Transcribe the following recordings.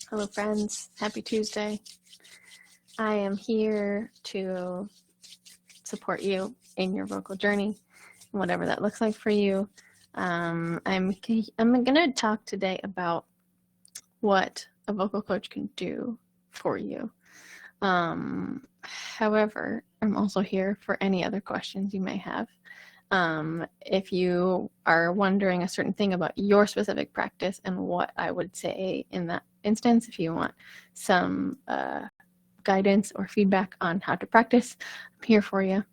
Hello, friends. Happy Tuesday. I am here to support you in your vocal journey, whatever that looks like for you. I'm going to talk today about what a vocal coach can do for you. However, I'm also here for any other questions you may have. If you are wondering a certain thing about your specific practice and what I would say in that instance, if you want some guidance or feedback on how to practice, I'm here for you.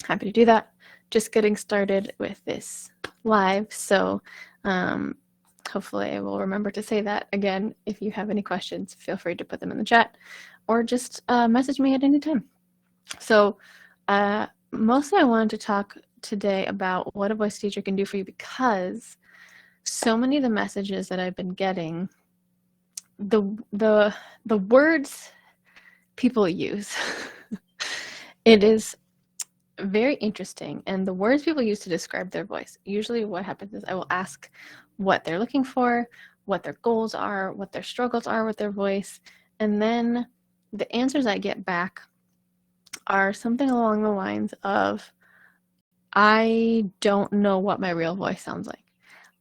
Happy to do that. Just getting started with this live, so hopefully I will remember to say that again. If you have any questions, feel free to put them in the chat or just message me at any time. So mostly I wanted to talk today about what a voice teacher can do for you, because so many of the messages that I've been getting, the words people use, it is very interesting. And the words people use to describe their voice, usually what happens is I will ask what they're looking for, what their goals are, what their struggles are with their voice, and then the answers I get back are something along the lines of, I don't know what my real voice sounds like,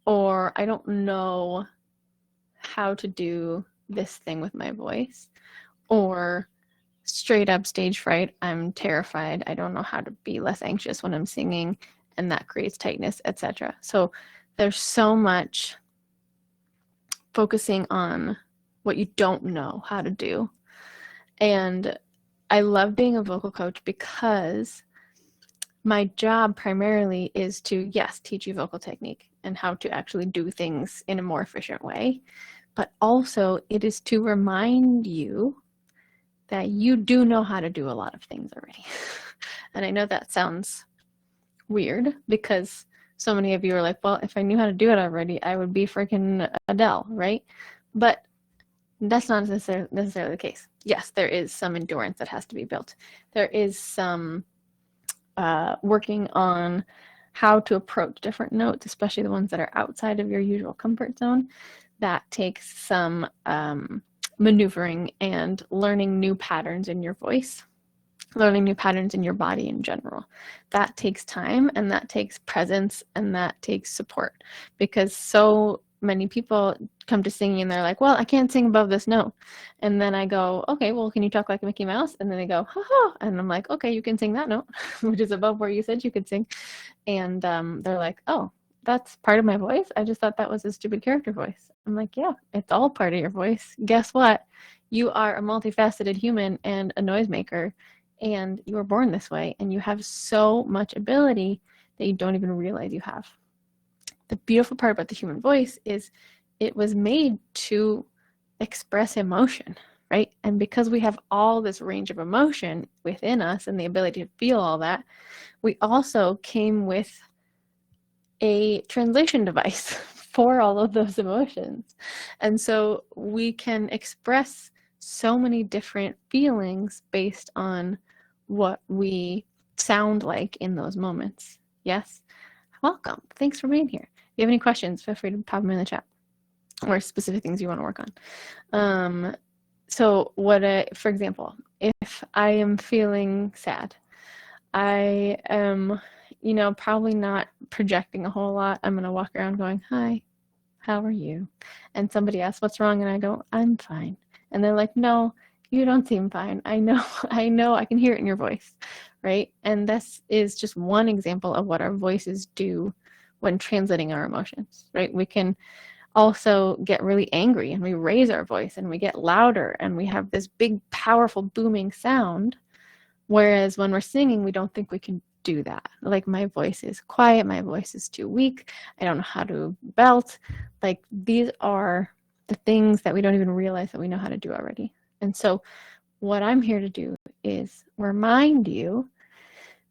or I don't know how to do this thing with my voice, or straight up stage fright, I'm terrified, I don't know how to be less anxious when I'm singing, and that creates tightness, etc. So there's so much focusing on what you don't know how to do. And I love being a vocal coach because my job primarily is to, yes, teach you vocal technique and how to actually do things in a more efficient way, but also it is to remind you that you do know how to do a lot of things already. And I know that sounds weird because so many of you are like, well, if I knew how to do it already, I would be freaking Adele, right? But that's not necessarily the case. Yes, there is some endurance that has to be built. There is some working on how to approach different notes, especially the ones that are outside of your usual comfort zone. That takes some maneuvering and learning new patterns in your voice, learning new patterns in your body in general. That takes time, and that takes presence, and that takes support, because so many people come to singing and they're like, well, I can't sing above this note. And then I go, okay, well, can you talk like Mickey Mouse? And then they go, ha ha. And I'm like, okay, you can sing that note, which is above where you said you could sing. And they're like, oh, that's part of my voice? I just thought that was a stupid character voice. I'm like, yeah, it's all part of your voice. Guess what? You are a multifaceted human and a noisemaker, and you were born this way, and you have so much ability that you don't even realize you have. The beautiful part about the human voice is it was made to express emotion, right? And because we have all this range of emotion within us and the ability to feel all that, we also came with a translation device for all of those emotions. And so we can express so many different feelings based on what we sound like in those moments. Yes? Welcome. Thanks for being here. If you have any questions, feel free to pop them in the chat, or specific things you want to work on. So for example, if I am feeling sad, I am, probably not projecting a whole lot. I'm going to walk around going, hi, how are you? And somebody asks, what's wrong? And I go, I'm fine. And they're like, no, you don't seem fine. I know, I can hear it in your voice, right? And this is just one example of what our voices do when translating our emotions, right? We can also get really angry and we raise our voice and we get louder and we have this big, powerful, booming sound. Whereas when we're singing, we don't think we can do that. Like, my voice is quiet, my voice is too weak, I don't know how to belt. Like, these are the things that we don't even realize that we know how to do already. And so what I'm here to do is remind you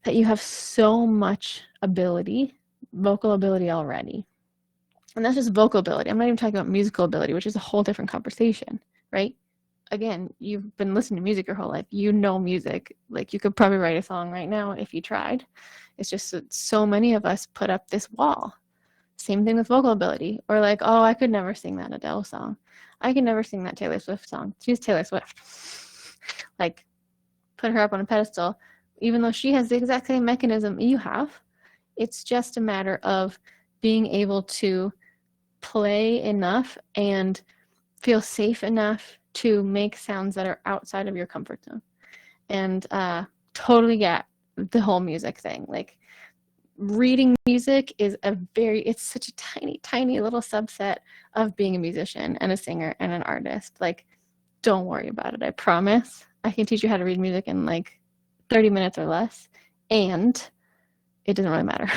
that you have so much ability, vocal ability already. And that's just vocal ability. I'm not even talking about musical ability, which is a whole different conversation, right? Again, you've been listening to music your whole life. You know music. Like, you could probably write a song right now if you tried. It's just that so many of us put up this wall. Same thing with vocal ability. Or like, oh, I could never sing that Adele song. I can never sing that Taylor Swift song. She's Taylor Swift. Like, put her up on a pedestal. Even though she has the exact same mechanism you have, it's just a matter of being able to play enough and feel safe enough to make sounds that are outside of your comfort zone. And totally get the whole music thing. Like, reading music is it's such a tiny, tiny little subset of being a musician and a singer and an artist. Like, don't worry about it. I promise. I can teach you how to read music in like 30 minutes or less. And it doesn't really matter.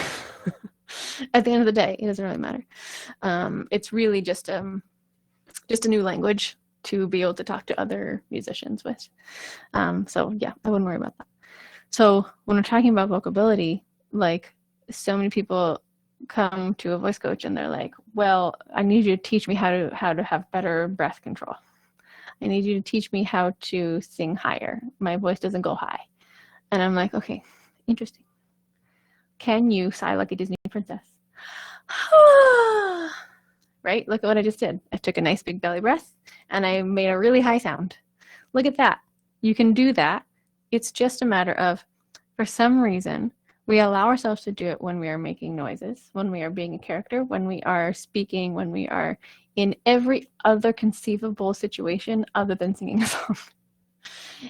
At the end of the day, it doesn't really matter. It's really just a new language to be able to talk to other musicians with. So yeah, I wouldn't worry about that. So when we're talking about vocability, like, so many people come to a voice coach and they're like, well, I need you to teach me how to have better breath control. I need you to teach me how to sing higher. My voice doesn't go high. And I'm like, okay, interesting. Can you sigh like a Disney princess? Right? Look at what I just did. I took a nice big belly breath and I made a really high sound. Look at that. You can do that. It's just a matter of, for some reason, we allow ourselves to do it when we are making noises, when we are being a character, when we are speaking, when we are in every other conceivable situation other than singing a song.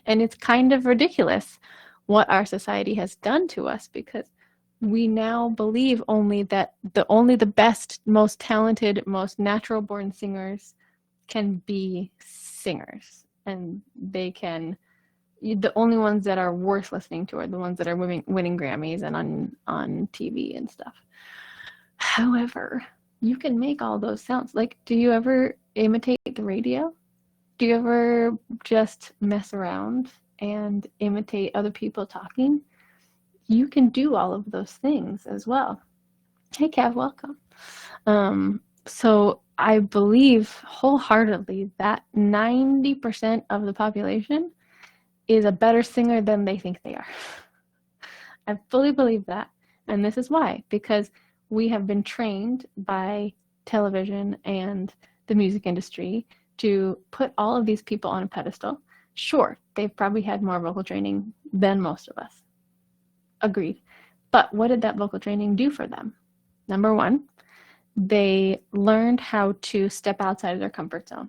And it's kind of ridiculous what our society has done to us, because we now believe only the best, most talented, most natural born singers can be singers, and the only ones that are worth listening to are the ones that are winning Grammys and on TV and stuff. However, you can make all those sounds. Like, do you ever imitate the radio? Do you ever just mess around and imitate other people talking? You can do all of those things as well. Hey, Kev, welcome. So I believe wholeheartedly that 90% of the population is a better singer than they think they are. I fully believe that. And this is why, because we have been trained by television and the music industry to put all of these people on a pedestal. Sure, they've probably had more vocal training than most of us. Agreed. But what did that vocal training do for them? Number one, they learned how to step outside of their comfort zone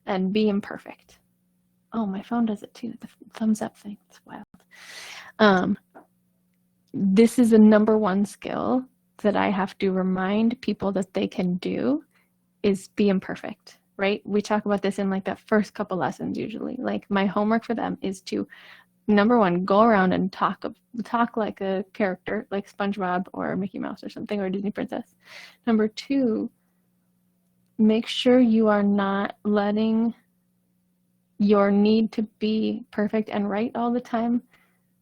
and be imperfect. Oh, my phone does it too. The thumbs up thing. It's wild. This is the number one skill that I have to remind people that they can do, is be imperfect, right? We talk about this in like that first couple lessons usually. Like, my homework for them is to, number one, go around and talk like a character, like SpongeBob or Mickey Mouse or something, or Disney princess. Number two, make sure you are not letting your need to be perfect and right all the time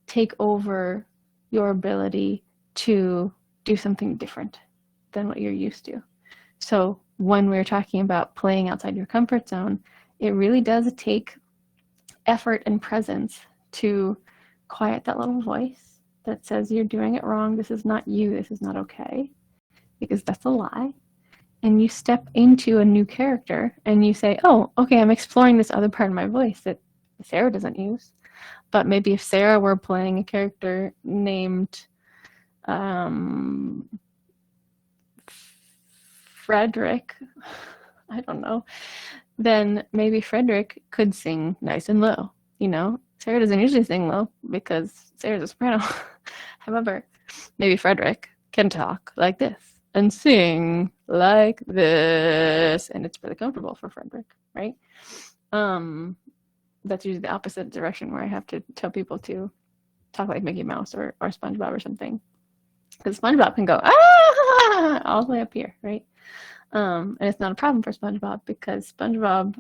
take over your ability to do something different than what you're used to. So when we're talking about playing outside your comfort zone, it really does take effort and presence to quiet that little voice that says you're doing it wrong, this is not you, this is not okay, because that's a lie. And you step into a new character and you say, oh, okay, I'm exploring this other part of my voice that Sarah doesn't use. But maybe if Sarah were playing a character named Frederick, I don't know, then maybe Frederick could sing nice and low. You know, Sarah doesn't usually sing low because Sarah's a soprano. However, maybe Frederick can talk like this and sing like this, and it's really comfortable for Frederick, right? That's usually the opposite direction, where I have to tell people to talk like Mickey Mouse or SpongeBob or something, because SpongeBob can go all the way up here, right? And it's not a problem for SpongeBob, because SpongeBob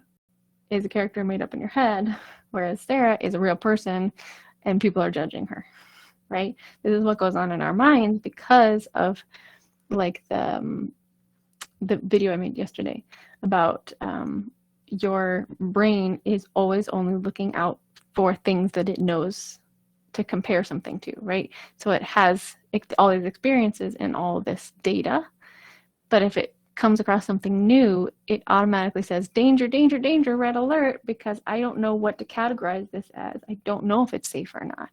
is a character made up in your head, whereas Sarah is a real person and people are judging her, right? This is what goes on in our minds because of like the video I made yesterday about your brain is always only looking out for things that it knows to compare something to, right? So it has all these experiences and all this data, But if it comes across something new, it automatically says danger, danger, danger, red alert, because I don't know what to categorize this as. I don't know if it's safe or not.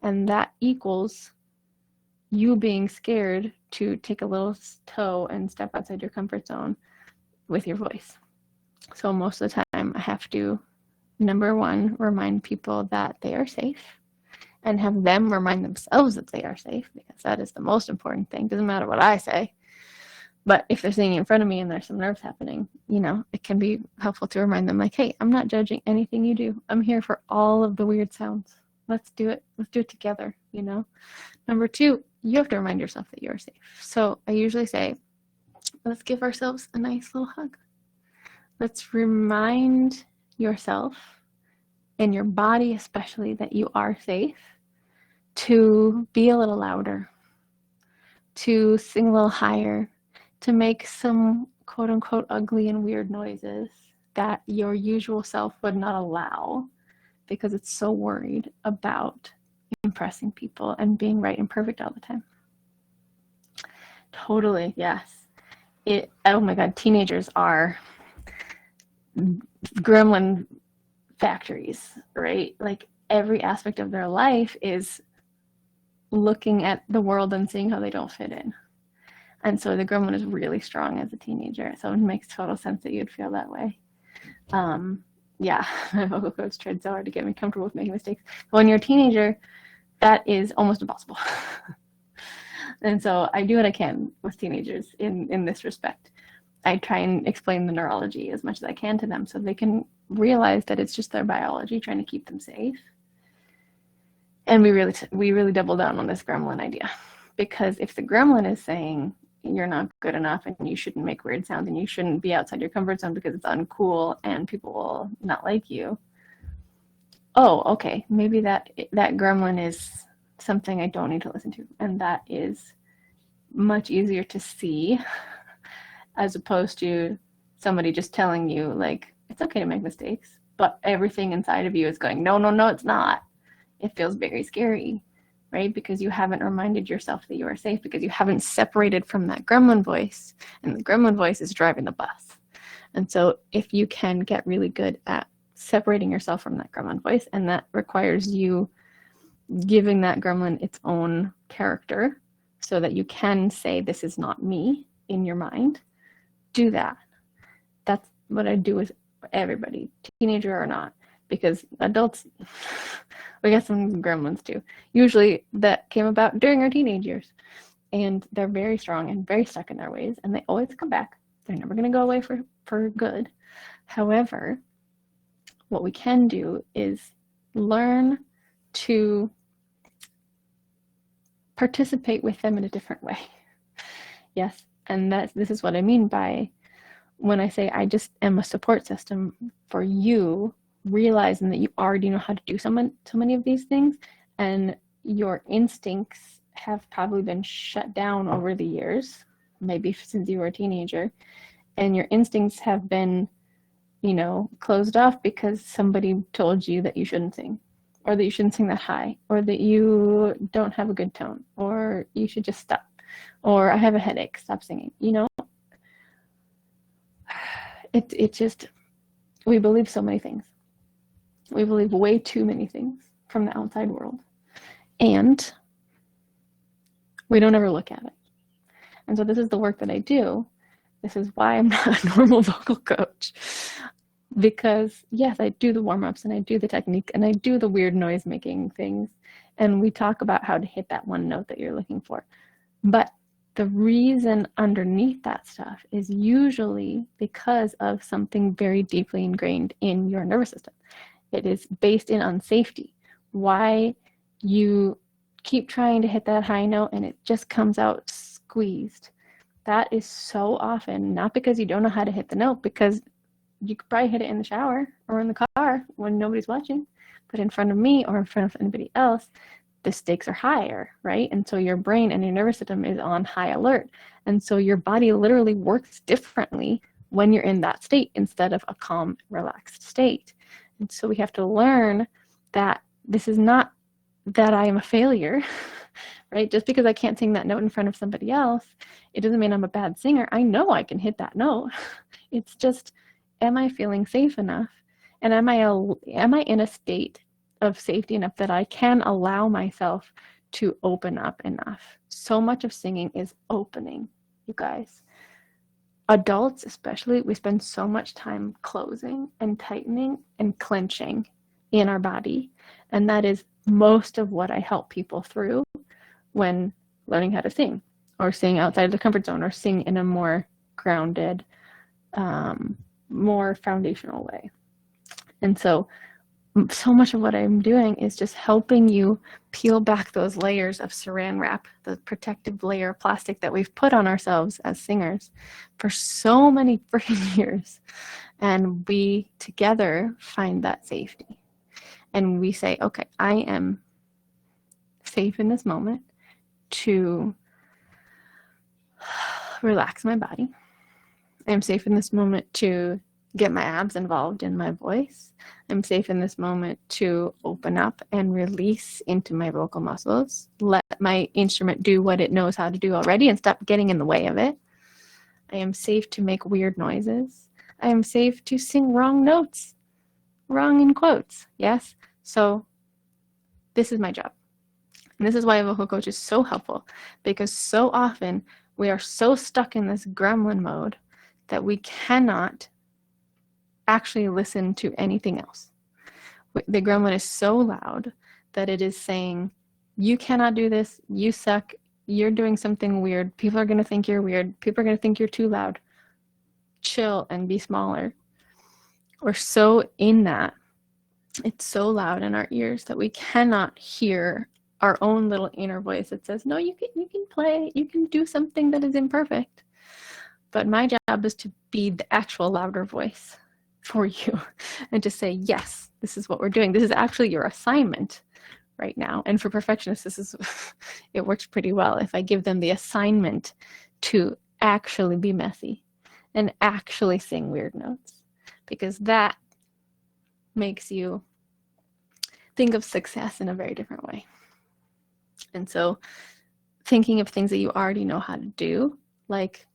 And that equals you being scared to take a little toe and step outside your comfort zone with your voice. So most of the time I have to, number one, remind people that they are safe and have them remind themselves that they are safe, because that is the most important thing. Doesn't matter what I say. But if they're sitting in front of me and there's some nerves happening, it can be helpful to remind them, like, hey, I'm not judging anything you do. I'm here for all of the weird sounds. Let's do it. Let's do it together, Number two, you have to remind yourself that you're safe. So I usually say, let's give ourselves a nice little hug. Let's remind yourself and your body especially that you are safe, to be a little louder, to sing a little higher, to make some quote unquote ugly and weird noises that your usual self would not allow, because it's so worried about impressing people and being right and perfect all the time. Totally, yes. Oh my God, teenagers are gremlin factories, right? Like every aspect of their life is looking at the world and seeing how they don't fit in. And so the gremlin is really strong as a teenager. So it makes total sense that you'd feel that way. Yeah, my vocal coach tried so hard to get me comfortable with making mistakes. But when you're a teenager, that is almost impossible. And so I do what I can with teenagers in this respect. I try and explain the neurology as much as I can to them so they can realize that it's just their biology trying to keep them safe. And we really double down on this gremlin idea, because if the gremlin is saying you're not good enough and you shouldn't make weird sounds and you shouldn't be outside your comfort zone because it's uncool and people will not like you, oh, okay, maybe that gremlin is something I don't need to listen to. And that is much easier to see as opposed to somebody just telling you, like, it's okay to make mistakes, but everything inside of you is going, no, no, no, it's not. It feels very scary, right? Because you haven't reminded yourself that you are safe, because you haven't separated from that gremlin voice, and the gremlin voice is driving the bus. And so if you can get really good at separating yourself from that gremlin voice, and that requires you giving that gremlin its own character so that you can say, this is not me, in your mind, do that. That's what I do with everybody, teenager or not, because adults, we got some gremlins too. Usually that came about during our teenage years, and they're very strong and very stuck in their ways, and they always come back. They're never going to go away for good. However, what we can do is learn to participate with them in a different way. Yes, and this is what I mean by when I say I just am a support system for you, realizing that you already know how to do so many of these things, and your instincts have probably been shut down over the years, maybe since you were a teenager, and your instincts have been, closed off because somebody told you that you shouldn't sing, or that you shouldn't sing that high, or that you don't have a good tone, or you should just stop, or I have a headache, stop singing. It just, we believe so many things. We believe way too many things from the outside world, and we don't ever look at it. And so this is the work that I do. This is why I'm not a normal vocal coach, because yes, I do the warm-ups and I do the technique and I do the weird noise making things, and we talk about how to hit that one note that you're looking for. But the reason underneath that stuff is usually because of something very deeply ingrained in your nervous system. It is based in unsafety. Why you keep trying to hit that high note and it just comes out squeezed. That is so often not because you don't know how to hit the note, because you could probably hit it in the shower or in the car when nobody's watching, but in front of me or in front of anybody else, the stakes are higher, right? And so your brain and your nervous system is on high alert. And so your body literally works differently when you're in that state instead of a calm, relaxed state. And so we have to learn that this is not that I am a failure, right? Just because I can't sing that note in front of somebody else, it doesn't mean I'm a bad singer. I know I can hit that note. It's just, am I feeling safe enough? And am I in a state of safety enough that I can allow myself to open up enough? So much of singing is opening, you guys. Adults especially, we spend so much time closing and tightening and clenching in our body. And that is most of what I help people through when learning how to sing, or sing outside of the comfort zone, or sing in a more grounded, more foundational way. And so much of what I'm doing is just helping you peel back those layers of saran wrap, the protective layer of plastic that we've put on ourselves as singers for so many freaking years. And we together find that safety. And we say, okay, I am safe in this moment to relax my body. I'm safe in this moment to get my abs involved in my voice. I'm safe in this moment to open up and release into my vocal muscles. Let my instrument do what it knows how to do already and stop getting in the way of it. I am safe to make weird noises. I am safe to sing wrong notes. Wrong in quotes, yes? So this is my job. And this is why a vocal coach is so helpful, because so often we are so stuck in this gremlin mode that we cannot actually listen to anything else. The gremlin is so loud that it is saying, you cannot do this, you suck, you're doing something weird, people are going to think you're weird, people are going to think you're too loud, chill and be smaller. We're so in that, it's so loud in our ears that we cannot hear our own little inner voice that says, no, you can play, you can do something that is imperfect. But my job is to be the actual louder voice for you and to say, yes, this is what we're doing. This is actually your assignment right now. And for perfectionists, it works pretty well if I give them the assignment to actually be messy and actually sing weird notes, because that makes you think of success in a very different way. And so thinking of things that you already know how to do, like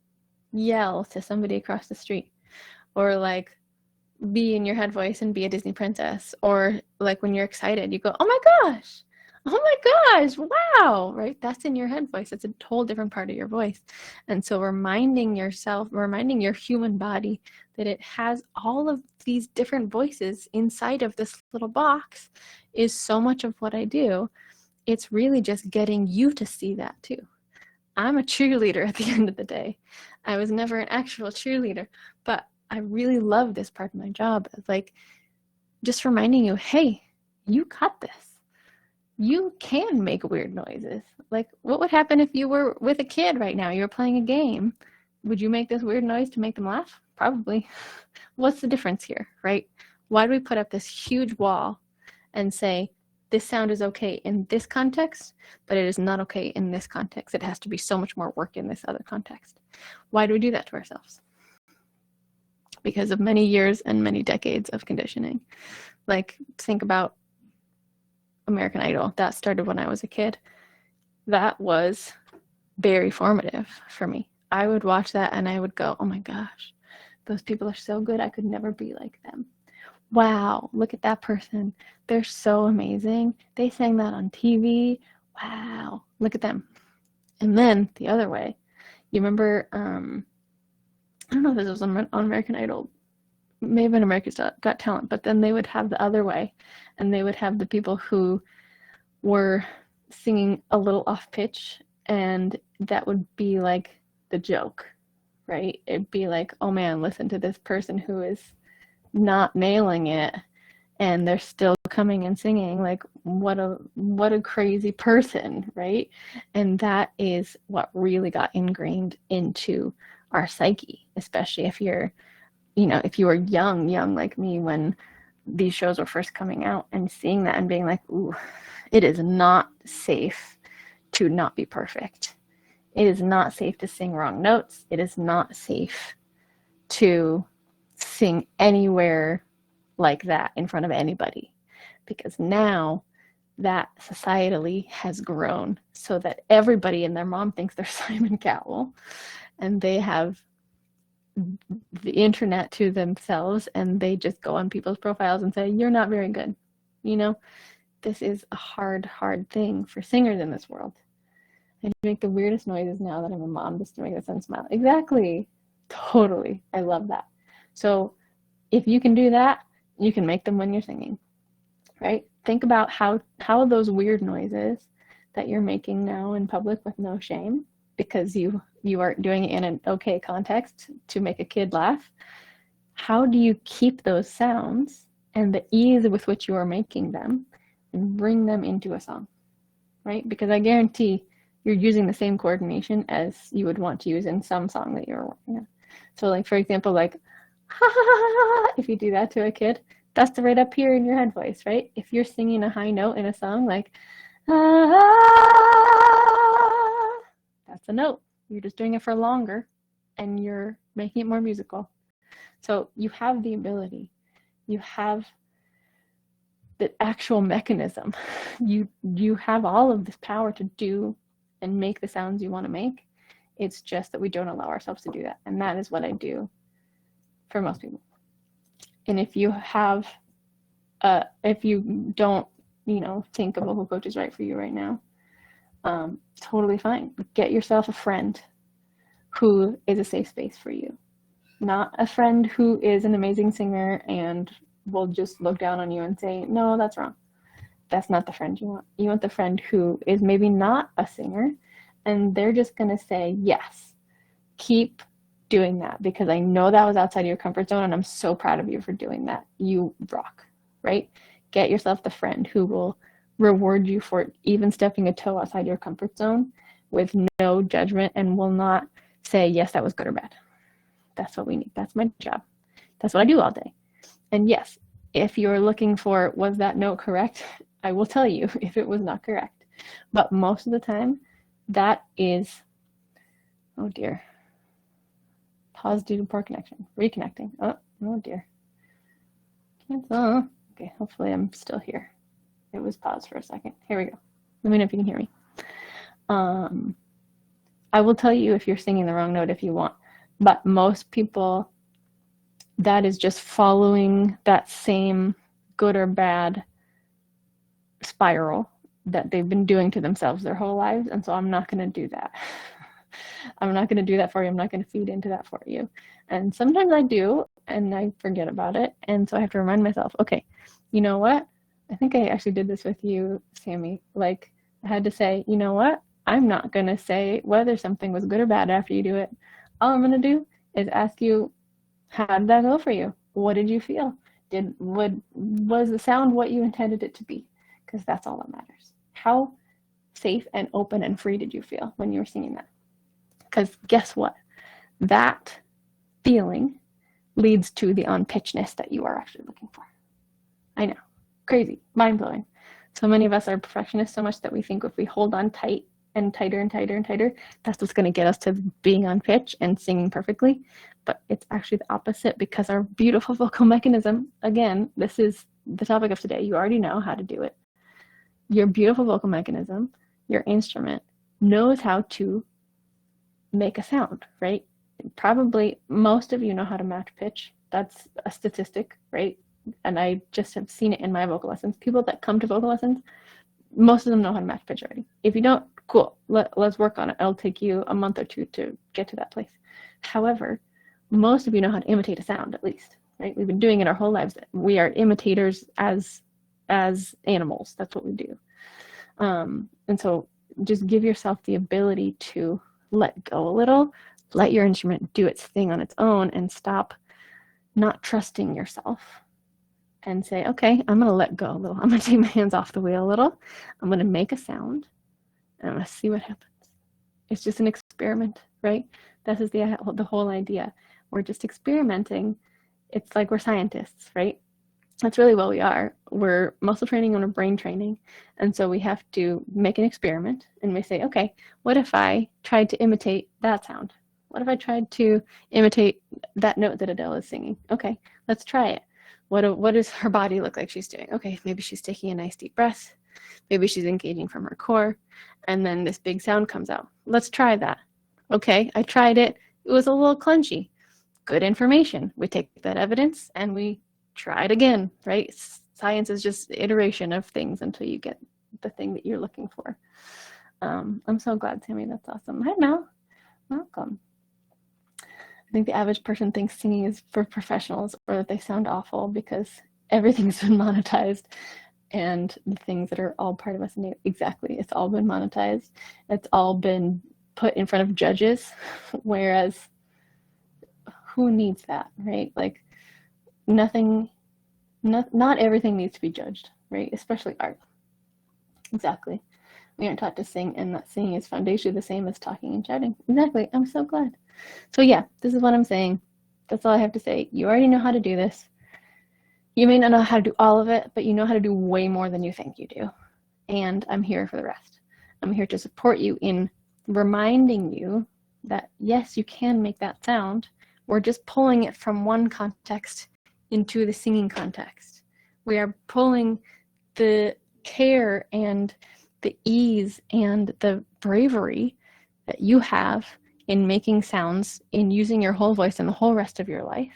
yell to somebody across the street, or like be in your head voice and be a Disney princess, or like when you're excited, you go, oh my gosh, wow, right? That's in your head voice. It's a whole different part of your voice. And so reminding your human body that it has all of these different voices inside of this little box is so much of what I do. It's really just getting you to see that too. I'm a cheerleader at the end of the day. I was never an actual cheerleader, but I really love this part of my job. It's like just reminding you, hey, you got this. You can make weird noises. Like, what would happen if you were with a kid right now? You were playing a game. Would you make this weird noise to make them laugh? Probably. What's the difference here, right? Why do we put up this huge wall and say, this sound is okay in this context, but it is not okay in this context. It has to be so much more work in this other context. Why do we do that to ourselves? Because of many years and many decades of conditioning. Like, think about American Idol. That started when I was a kid. That was very formative for me. I would watch that and I would go, oh my gosh, those people are so good. I could never be like them. Wow, look at that person. They're so amazing. They sang that on TV. Wow, look at them. And then the other way, you remember, I don't know if this was on American Idol, maybe on America's Got Talent, but then they would have the other way, and they would have the people who were singing a little off pitch, and that would be like the joke, right? It'd be like, oh man, listen to this person who is not nailing it and they're still coming and singing, like what a crazy person, right? And that is what really got ingrained into our psyche, especially if you're, if you were young like me when these shows were first coming out, and seeing that and being like, ooh, it is not safe to not be perfect. It is not safe to sing wrong notes. It is not safe to sing anywhere like that in front of anybody, because now that societally has grown so that everybody and their mom thinks they're Simon Cowell, and they have the internet to themselves, and they just go on people's profiles and say, you're not very good. You know, this is a hard thing for singers in this world. I make the weirdest noises now that I'm a mom just to make the son smile. Exactly. Totally. I love that. So if you can do that, you can make them when you're singing, right? Think about how those weird noises that you're making now in public with no shame, because you are doing it in an okay context to make a kid laugh. How do you keep those sounds and the ease with which you are making them and bring them into a song, right? Because I guarantee you're using the same coordination as you would want to use in some song that you're working on. So like, for example, like, ha ha ha ha, if you do that to a kid, that's the right up here in your head voice, right? If you're singing a high note in a song like, ah, that's a note. You're just doing it for longer and you're making it more musical. So you have the ability, you have the actual mechanism, you have all of this power to do and make the sounds you want to make. It's just that we don't allow ourselves to do that. And that is what I do for most people. And if you have, if you don't, think a vocal coach is right for you right now, totally fine. Get yourself a friend who is a safe space for you. Not a friend who is an amazing singer and will just look down on you and say, no, that's wrong. That's not the friend you want. You want the friend who is maybe not a singer, and they're just going to say, yes, keep doing that, because I know that was outside of your comfort zone, and I'm so proud of you for doing that. You rock, right? Get yourself the friend who will reward you for even stepping a toe outside your comfort zone with no judgment, and will not say, yes, that was good or bad. That's what we need. That's my job. That's what I do all day. And yes, if you're looking for, was that note correct? I will tell you if it was not correct. But most of the time, that is, oh dear. Pause due to poor connection. Reconnecting. Oh dear. Cancel. Okay, hopefully I'm still here. It was paused for a second. Here we go. Let me know if you can hear me. I will tell you if you're singing the wrong note if you want. But most people, that is just following that same good or bad spiral that they've been doing to themselves their whole lives. And so I'm not going to do that. I'm not going to do that for you. I'm not going to feed into that for you. And sometimes I do, and I forget about it. And so I have to remind myself, okay, you know what? I think I actually did this with you, Sammy. Like, I had to say, you know what? I'm not going to say whether something was good or bad after you do it. All I'm going to do is ask you, how did that go for you? What did you feel? Was the sound what you intended it to be? Because that's all that matters. How safe and open and free did you feel when you were singing that? Because guess what? That feeling leads to the on-pitchness that you are actually looking for. I know. Crazy. Mind-blowing. So many of us are perfectionists so much that we think if we hold on tight and tighter and tighter and tighter, that's what's going to get us to being on pitch and singing perfectly. But it's actually the opposite, because our beautiful vocal mechanism, again, this is the topic of today. You already know how to do it. Your beautiful vocal mechanism, your instrument, knows how to make a sound, right? Probably most of you know how to match pitch. That's a statistic, right? And I just have seen it in my vocal lessons. People that come to vocal lessons, most of them know how to match pitch already. If you don't, cool, let's work on it. It'll take you a month or two to get to that place. However, most of you know how to imitate a sound, at least, right? We've been doing it our whole lives. We are imitators as animals. That's what we do. And so just give yourself the ability to let go a little, let your instrument do its thing on its own, and stop not trusting yourself and say, okay, I'm going to let go a little. I'm going to take my hands off the wheel a little. I'm going to make a sound, and I'm going to see what happens. It's just an experiment, right? This is the whole idea. We're just experimenting. It's like we're scientists, right? That's really what we are. We're muscle training and we're brain training. And so we have to make an experiment, and we say, okay, what if I tried to imitate that sound? What if I tried to imitate that note that Adele is singing? Okay, let's try it. What does her body look like she's doing? Okay, maybe she's taking a nice deep breath. Maybe she's engaging from her core, and then this big sound comes out. Let's try that. Okay, I tried it. It was a little clunky. Good information. We take that evidence and we try it again, right? Science is just iteration of things until you get the thing that you're looking for. I'm so glad, Tammy. That's awesome. Hi, Mel. Welcome. I think the average person thinks singing is for professionals or that they sound awful because everything's been monetized, and the things that are all part of us, exactly, it's all been monetized. It's all been put in front of judges, whereas who needs that, right? Like nothing, not everything needs to be judged, right? Especially art. Exactly. We aren't taught to sing, and that singing is foundationally the same as talking and chatting. Exactly. I'm so glad. So yeah, this is what I'm saying. That's all I have to say. You already know how to do this. You may not know how to do all of it, but you know how to do way more than you think you do. And I'm here for the rest. I'm here to support you in reminding you that yes, you can make that sound. We're just pulling it from one context into the singing context. We are pulling the care and the ease and the bravery that you have in making sounds, in using your whole voice and the whole rest of your life,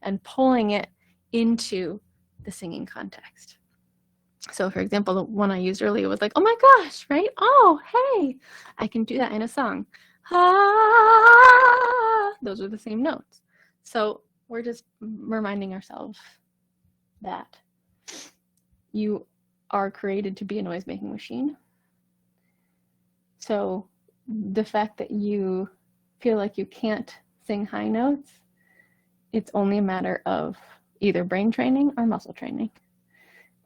and pulling it into the singing context. So for example, the one I used earlier was like, oh my gosh, right? Oh, hey, I can do that in a song. Ah, those are the same notes. So we're just reminding ourselves that you are created to be a noise-making machine. So the fact that you feel like you can't sing high notes, it's only a matter of either brain training or muscle training.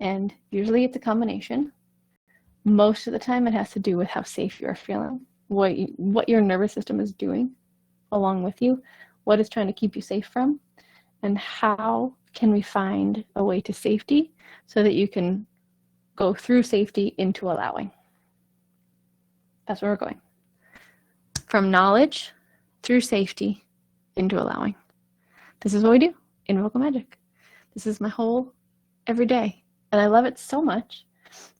And usually it's a combination. Most of the time it has to do with how safe you're feeling, what your nervous system is doing along with you, what it's trying to keep you safe from, and how can we find a way to safety so that you can go through safety into allowing. That's where we're going. From knowledge through safety into allowing. This is what we do in Vocal Magic. This is my whole every day. And I love it so much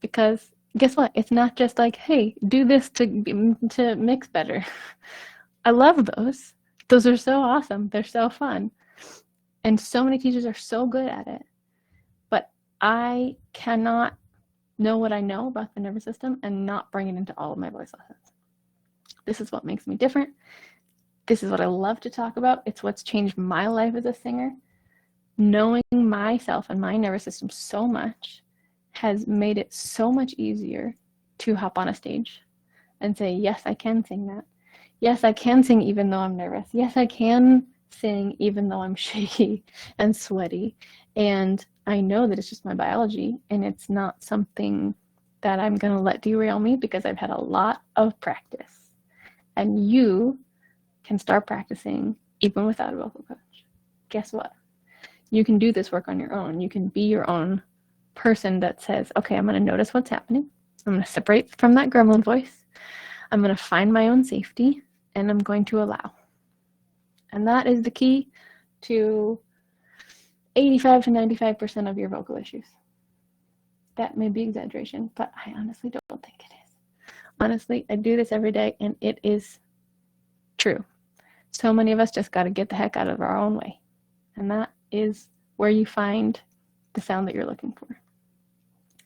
because guess what? It's not just like, hey, do this to mix better. I love those. Those are so awesome. They're so fun. And so many teachers are so good at it. But I cannot know what I know about the nervous system and not bring it into all of my voice lessons. This is what makes me different. This is what I love to talk about. It's what's changed my life as a singer. Knowing myself and my nervous system so much has made it so much easier to hop on a stage and say, yes, I can sing that. Yes, I can sing even though I'm nervous. Yes, I can sing even though I'm shaky and sweaty. And I know that it's just my biology and it's not something that I'm going to let derail me because I've had a lot of practice. And you can start practicing even without a vocal coach. Guess what? You can do this work on your own. You can be your own person that says, okay, I'm going to notice what's happening. I'm going to separate from that gremlin voice. I'm going to find my own safety, and I'm going to allow. And that is the key to 85 to 95% of your vocal issues. That may be exaggeration, but I honestly don't think it is. Honestly, I do this every day, and it is true. So many of us just got to get the heck out of our own way. And that is where you find the sound that you're looking for.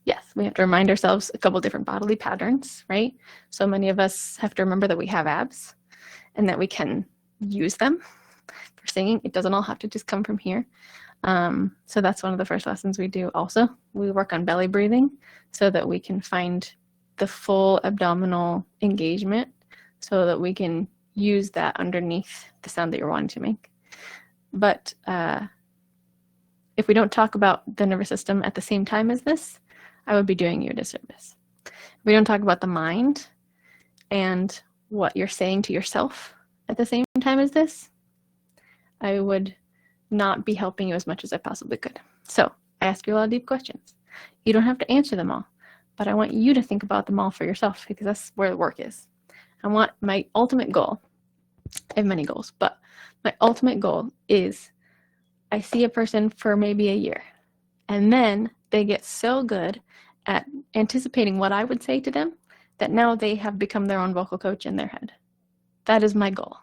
Yes, we have to remind ourselves a couple different bodily patterns, right? So many of us have to remember that we have abs and that we can use them for singing. It doesn't all have to just come from here. So that's one of the first lessons we do also. We work on belly breathing so that we can find the full abdominal engagement so that we can use that underneath the sound that you're wanting to make. But if we don't talk about the nervous system at the same time as this, I would be doing you a disservice. If we don't talk about the mind and what you're saying to yourself at the same time as this, I would not be helping you as much as I possibly could. So I ask you a lot of deep questions. You don't have to answer them all, but I want you to think about them all for yourself because that's where the work is. I want my ultimate goal. I have many goals, but my ultimate goal is I see a person for maybe a year, and then they get so good at anticipating what I would say to them that now they have become their own vocal coach in their head. That is my goal.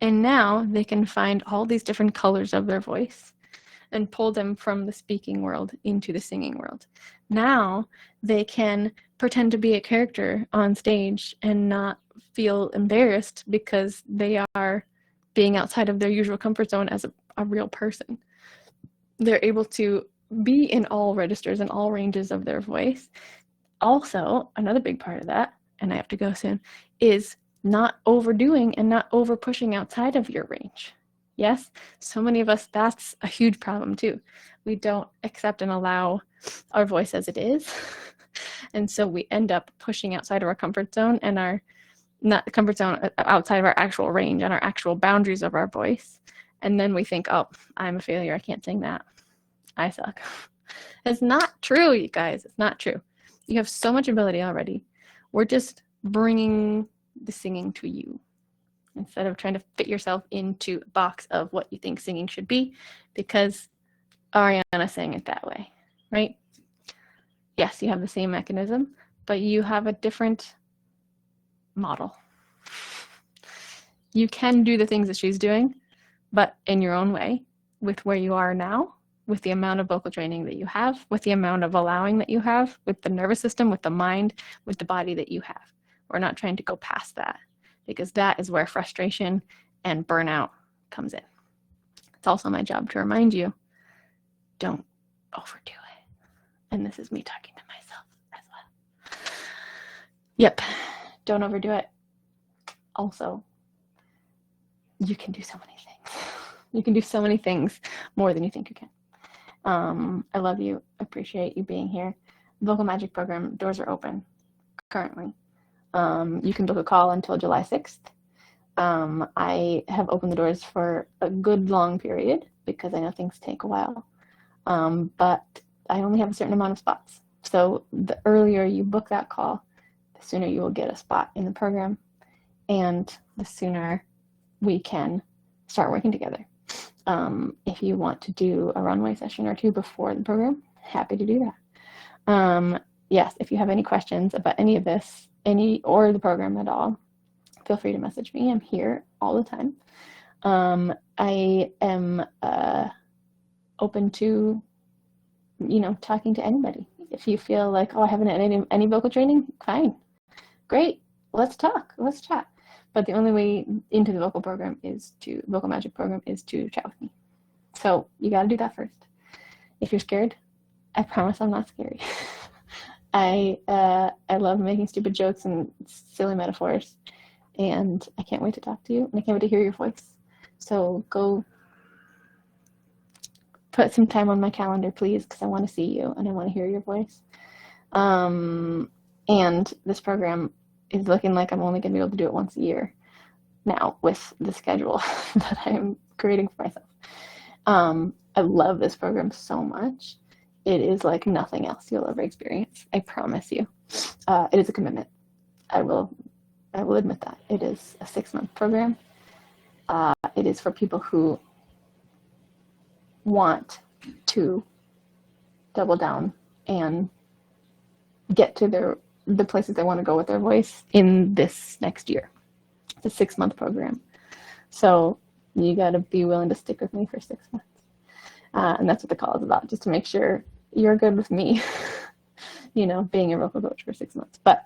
And now they can find all these different colors of their voice and pull them from the speaking world into the singing world. Now they can pretend to be a character on stage and not feel embarrassed because they are being outside of their usual comfort zone as a real person. They're able to be in all registers and all ranges of their voice. Also, another big part of that, and I have to go soon, is not overdoing and not over pushing outside of your range. Yes, so many of us, that's a huge problem too. We don't accept and allow our voice as it is. And so we end up pushing outside of our comfort zone and our, not the comfort zone, outside of our actual range and our actual boundaries of our voice. And then we think, oh, I'm a failure. I can't sing that. I suck. It's not true, you guys. It's not true. You have so much ability already. We're just bringing the singing to you instead of trying to fit yourself into a box of what you think singing should be because Ariana sang it that way, right? Yes, you have the same mechanism, but you have a different model. You can do the things that she's doing, but in your own way, with where you are now, with the amount of vocal training that you have, with the amount of allowing that you have, with the nervous system, with the mind, with the body that you have. We're not trying to go past that because that is where frustration and burnout comes in. It's also my job to remind you, don't overdo it. And this is me talking to myself as well. Yep, don't overdo it. Also, you can do so many things. You can do so many things more than you think you can. I love you. Appreciate you being here. Vocal Magic program doors are open currently. You can book a call until July 6th. I have opened the doors for a good long period because I know things take a while. But I only have a certain amount of spots. So the earlier you book that call, the sooner you will get a spot in the program and the sooner we can start working together. If you want to do a runway session or two before the program, happy to do that. Yes, if you have any questions about any of this, or the program at all, feel free to message me. I'm here all the time. I am open to, talking to anybody. If you feel like, oh, I haven't had any vocal training, fine, great, let's talk, let's chat. But the only way into the vocal magic program is to chat with me. So you got to do that first. If you're scared, I promise I'm not scary. I love making stupid jokes and silly metaphors, and I can't wait to talk to you, and I can't wait to hear your voice. So go put some time on my calendar, please, because I want to see you and I want to hear your voice. And this program is looking like I'm only going to be able to do it once a year now with the schedule that I'm creating for myself. I love this program so much. It is like nothing else you'll ever experience. I promise you. It is a commitment. I will admit that. It is a 6-month program. It is for people who want to double down and get to the places they want to go with their voice in this next year. It's a 6-month program. So you got to be willing to stick with me for 6 months. And that's what the call is about, just to make sure you're good with me, being a vocal coach for 6 months. But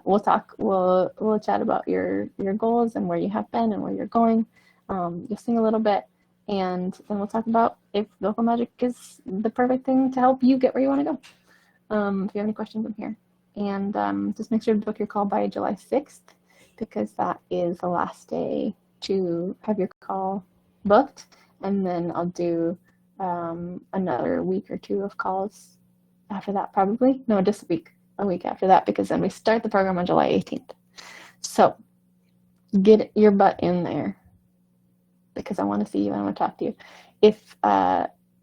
we'll talk, we'll chat about your goals and where you have been and where you're going. You'll sing a little bit, and then we'll talk about if vocal magic is the perfect thing to help you get where you want to go. If you have any questions, I'm here. And just make sure to book your call by July 6th, because that is the last day to have your call booked. And then I'll do another week or two of calls after that, probably. No, just a week after that, because then we start the program on July 18th. So get your butt in there, because I want to see you and I want to talk to you. If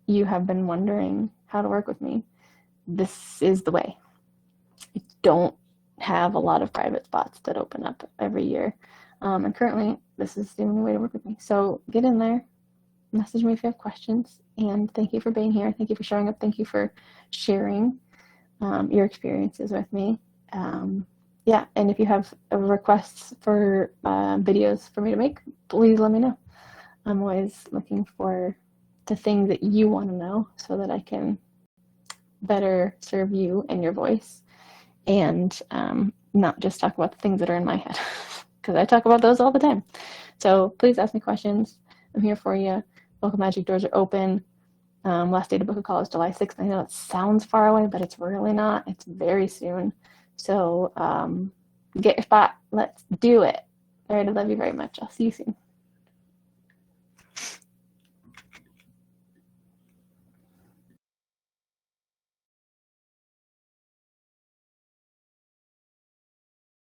you have been wondering how to work with me, this is the way. I don't have a lot of private spots that open up every year. And currently, this is the only way to work with me. So get in there, message me if you have questions, and thank you for being here. Thank you for showing up. Thank you for sharing. your experiences with me. Yeah, and if you have requests for videos for me to make, please let me know. I'm always looking for the things that you want to know so that I can better serve you and your voice, and not just talk about the things that are in my head, because I talk about those all the time. So please ask me questions. I'm here for you. Vocal Magic doors are open. Last day to book a call is July 6th. I know it sounds far away, but it's really not. It's very soon. So get your spot. Let's do it. All right, I love you very much. I'll see you soon.